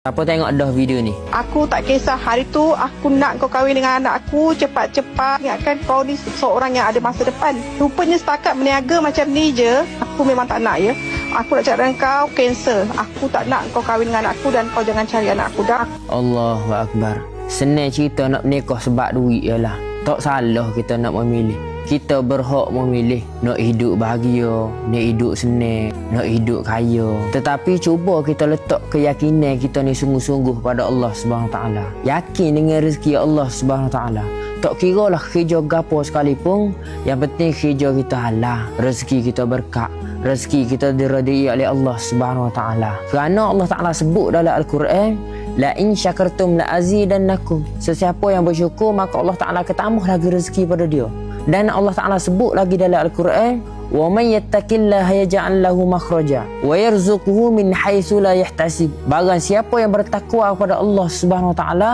Apa tengok dah video ni? Aku tak kisah hari tu aku nak kau kahwin dengan anak aku cepat-cepat. Ingatkan kau ni seorang yang ada masa depan. Rupanya setakat berniaga macam ni je, aku memang tak nak ya. Aku nak cakap dengan kau, cancel. Aku tak nak kau kahwin dengan anak aku dan kau jangan cari anak aku dah. Allahu Akbar. Senang cerita nak menikah sebab duit ialah. Tak salah kita nak memilih. Kita berhak memilih nak hidup bahagia, nak hidup senang, nak hidup kaya. Tetapi cuba kita letak keyakinan kita ni sungguh-sungguh pada Allah Subhanahu Taala. Yakin dengan rezeki Allah Subhanahu Taala. Tak kiralah kerja gapo sekalipun, yang penting kerja kita halal, rezeki kita berkat, rezeki kita diridai oleh Allah Subhanahu Taala. Kerana Allah Taala sebut dalam Al-Quran, la in syakartum la azidannakum. Sesiapa yang bersyukur maka Allah Taala akan tambah lagi rezeki pada dia. Dan Allah Taala sebut lagi dalam Al-Quran, wa may yattaqillaha yaj'al lahu makhraja wa yarzuquhu min haitsu la yahtasib. Barang siapa yang bertakwa kepada Allah Subhanahu Wa Taala,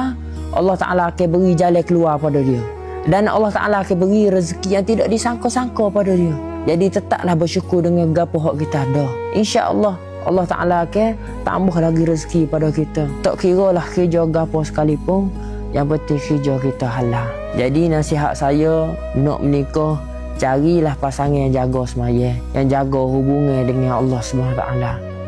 Allah Taala akan beri jalan keluar pada dia. Dan Allah Taala akan beri rezeki yang tidak disangka-sangka pada dia. Jadi tetaplah bersyukur dengan gapo hak kita ada. Insya-Allah Allah Taala akan tambah lagi rezeki pada kita. Tak kiralah kerja gapo sekalipun, yang penting kerja kita halal. Jadi nasihat saya nak menikah, carilah pasangan yang jaga semaya, yang jaga hubungan dengan Allah SWT,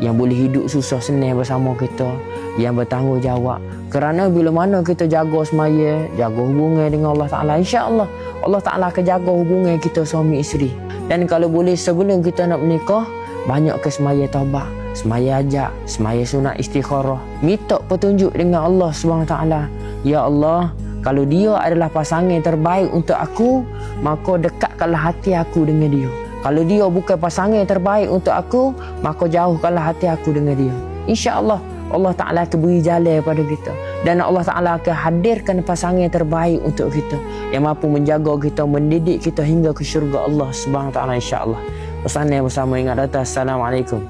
yang boleh hidup susah senang bersama kita, yang bertanggungjawab. Kerana bila mana kita jaga semaya, jaga hubungan dengan Allah Ta'ala, insya-Allah Allah Ta'ala akan jaga hubungan kita suami isteri. Dan kalau boleh sebelum kita nak menikah, banyak ke semaya taubat, semaya hajat, semaya sunat istikharah, minta petunjuk dengan Allah SWT. Ya Allah, kalau dia adalah pasangan terbaik untuk aku, maka dekatkanlah hati aku dengan dia. Kalau dia bukan pasangan terbaik untuk aku, maka jauhkanlah hati aku dengan dia. Insya-Allah Allah Ta'ala akan beri jalan pada kita. Dan Allah Ta'ala akan hadirkan pasangan terbaik untuk kita, yang mampu menjaga kita, mendidik kita hingga ke syurga Allah Subhanahu Wa Ta'ala, insya-Allah. Pesan yang bersama ingat datang. Assalamualaikum.